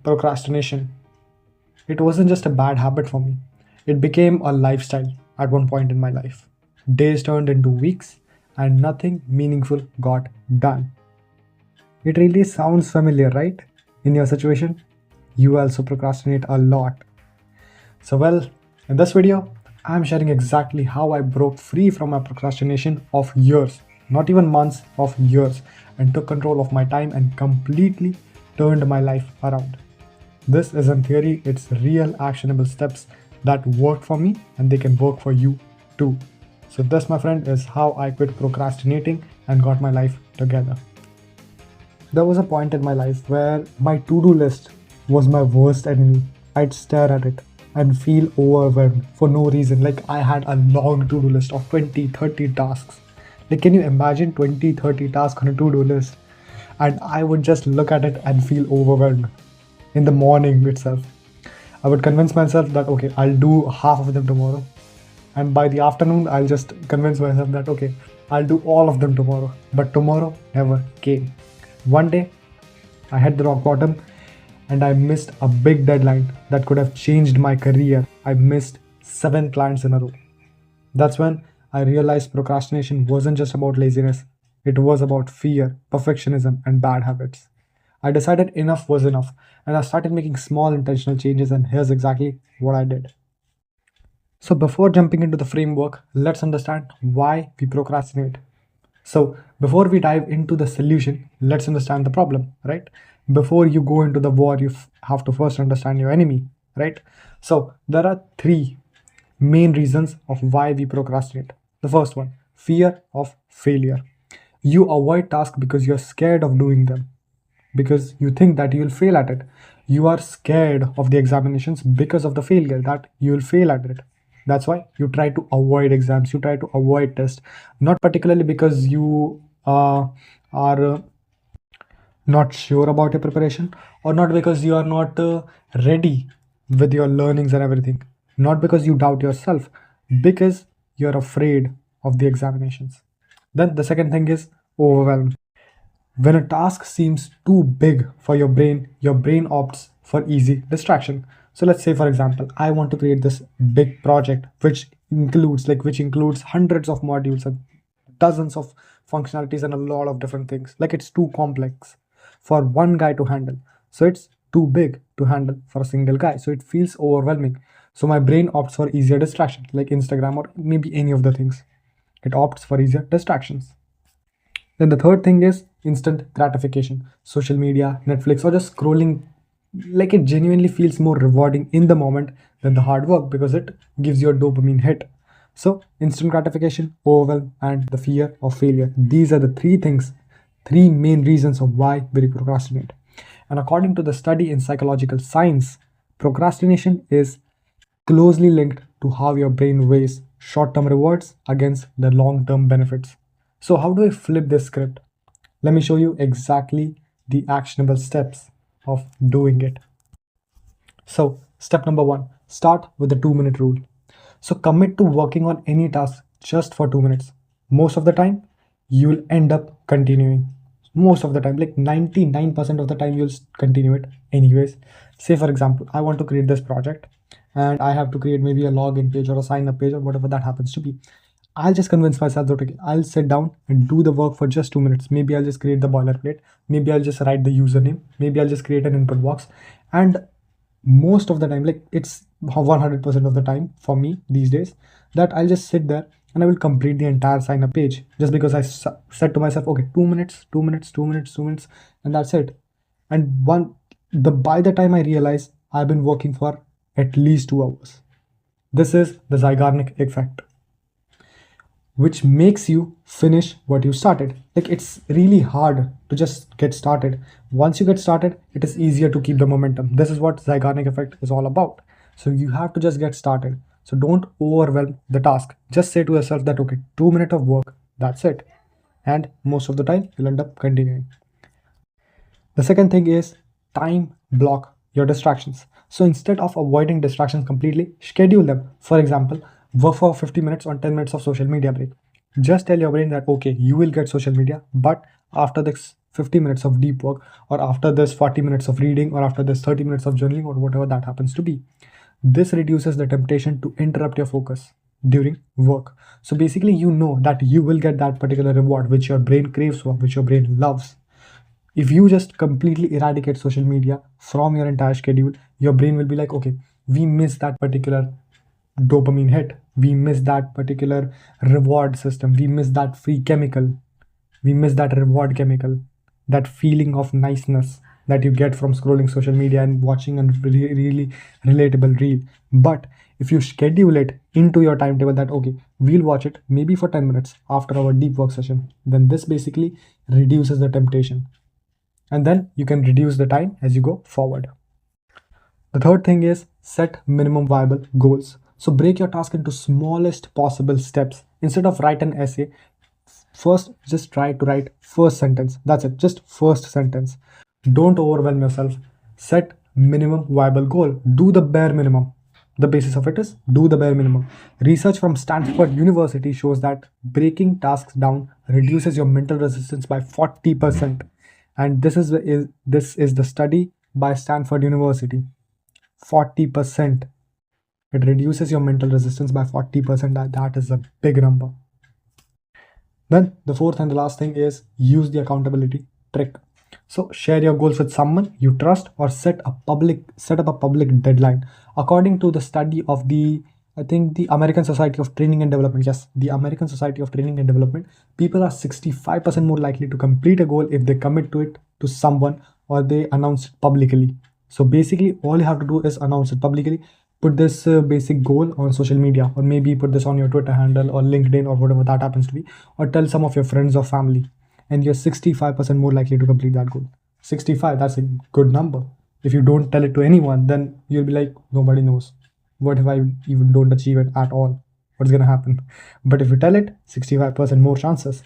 Procrastination. It wasn't just a bad habit for me, it became a lifestyle at one point in my life. Days turned into weeks, and nothing meaningful got done. It really sounds familiar, right? In your situation, you also procrastinate a lot. So, well, in this video, I'm sharing exactly how I broke free from my procrastination of years, not even months, of years, and took control of my time and completely turned my life around. This isn't theory, it's real actionable steps that worked for me and they can work for you too. So, this, my friend, is how I quit procrastinating and got my life together. There was a point in my life where my to-do list was my worst enemy. I'd stare at it and feel overwhelmed for no reason. Like I had a long to-do list of 20, 30 tasks. Like, can you imagine 20, 30 tasks on a to-do list? And I would just look at it and feel overwhelmed in the morning itself. I would convince myself that, okay, I'll do half of them tomorrow. And by the afternoon, I'll just convince myself that, okay, I'll do all of them tomorrow. But tomorrow never came. One day, I hit the rock bottom and I missed a big deadline that could have changed my career. I missed 7 clients in a row. That's when I realized procrastination wasn't just about laziness, it was about fear, perfectionism, and bad habits. I decided enough was enough and I started making small intentional changes, and here's exactly what I did. So, before jumping into the framework, let's understand why we procrastinate. So, before we dive into the solution, let's understand the problem, right? Before you go into the war, you have to first understand your enemy, right? So, there are 3 main reasons of why we procrastinate. The first one, fear of failure. You avoid tasks because you're scared of doing them, because you think that you'll fail at it. You are scared of the examinations because of the failure that you'll fail at it. That's why you try to avoid exams, you try to avoid tests, not particularly because you are not sure about your preparation, or not because you are not ready with your learnings and everything, not because you doubt yourself, because you're afraid of the examinations. Then the second thing is overwhelm. When a task seems too big for your brain opts for easy distraction. So let's say, for example, I want to create this big project which includes hundreds of modules and dozens of functionalities and a lot of different things. Like, it's too complex for one guy to handle. So it's too big to handle for a single guy. So it feels overwhelming. So my brain opts for easier distraction, like Instagram or maybe any of the things. It opts for easier distractions. Then the third thing is instant gratification. Social media, Netflix, or just scrolling, like, it genuinely feels more rewarding in the moment than the hard work because it gives you a dopamine hit. So, instant gratification, overwhelm, and the fear of failure. These are the 3 main reasons of why we procrastinate. And according to the study in psychological science, procrastination is closely linked to how your brain weighs short-term rewards against the long-term benefits. So, how do I flip this script? Let me show you exactly the actionable steps of doing it. So, step number 1, start with the 2-minute rule. So, commit to working on any task just for 2 minutes. Most of the time, you'll end up continuing. Most of the time, like 99% of the time, you'll continue it anyways. Say, for example, I want to create this project and I have to create maybe a login page or a sign up page or whatever that happens to be. I'll just convince myself that, okay, I'll sit down and do the work for just 2 minutes. Maybe I'll just create the boilerplate. Maybe I'll just write the username. Maybe I'll just create an input box. And most of the time, like, it's 100% of the time for me these days, that I'll just sit there and I will complete the entire sign up page just because I said to myself, okay, 2 minutes, 2 minutes, 2 minutes, 2 minutes, and that's it. And by the time I realize, I've been working for at least 2 hours. This is the Zeigarnik effect, which makes you finish what you started. Like, it's really hard to just get started. Once you get started, it is easier to keep the momentum. This is what Zeigarnik effect is all about. So you have to just get started. So don't overwhelm the task. Just say to yourself that, okay, 2 minutes of work, that's it. And most of the time, you'll end up continuing. The second thing is time block your distractions. So instead of avoiding distractions completely, schedule them. For example, work for 50 minutes on 10 minutes of social media break. Just tell your brain that, okay, you will get social media, but after this 50 minutes of deep work, or after this 40 minutes of reading, or after this 30 minutes of journaling, or whatever that happens to be. This reduces the temptation to interrupt your focus during work. So basically, you know that you will get that particular reward which your brain craves for, which your brain loves. If you just completely eradicate social media from your entire schedule, your brain will be like, okay, we miss that particular dopamine hit, we miss that particular reward system, we miss that free chemical, we miss that reward chemical, that feeling of niceness that you get from scrolling social media and watching a really relatable reel. But if you schedule it into your timetable that okay, we'll watch it maybe for 10 minutes after our deep work session, then this basically reduces the temptation, and then you can reduce the time as you go forward. The third thing is set minimum viable goals. So break your task into smallest possible steps. Instead of write an essay, first just try to write first sentence. That's it, just first sentence. Don't overwhelm yourself. Set minimum viable goal. Do the bare minimum. The basis of it is do the bare minimum. Research from Stanford University shows that breaking tasks down reduces your mental resistance by 40%. And this is the study by Stanford University. 40%. It reduces your mental resistance by 40%. That is a big number. Then the fourth and the last thing is use the accountability trick. So share your goals with someone you trust, or set up a public deadline. According to the study of the American Society of Training and Development, yes, the American Society of Training and Development, people are 65% more likely to complete a goal if they commit to it to someone or they announce it publicly. So basically, all you have to do is announce it publicly. Put this basic goal on social media, or maybe put this on your Twitter handle or LinkedIn or whatever that happens to be, or tell some of your friends or family, and you're 65% more likely to complete that goal. 65, that's a good number. If you don't tell it to anyone, then you'll be like, nobody knows. What if I even don't achieve it at all? What's gonna happen? But if you tell it, 65% more chances.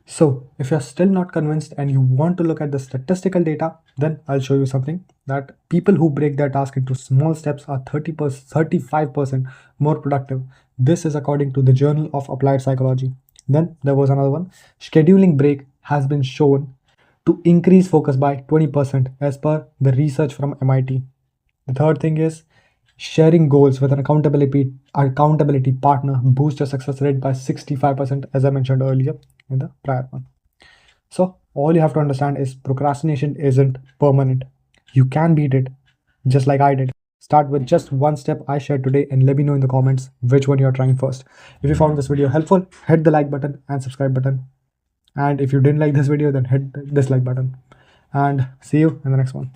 So if you're still not convinced and you want to look at the statistical data, then I'll show you something that people who break their task into small steps are 35% more productive. This is according to the Journal of Applied Psychology. Then there was another one. Scheduling break has been shown to increase focus by 20% as per the research from MIT. The third thing is sharing goals with an accountability partner boosts your success rate by 65%, as I mentioned earlier in the prior one. So all you have to understand is procrastination isn't permanent. You can beat it just like I did. Start with just one step I shared today and let me know in the comments which one you're trying first. If you found this video helpful, hit the like button and subscribe button. And if you didn't like this video, then hit the dislike button. And see you in the next one.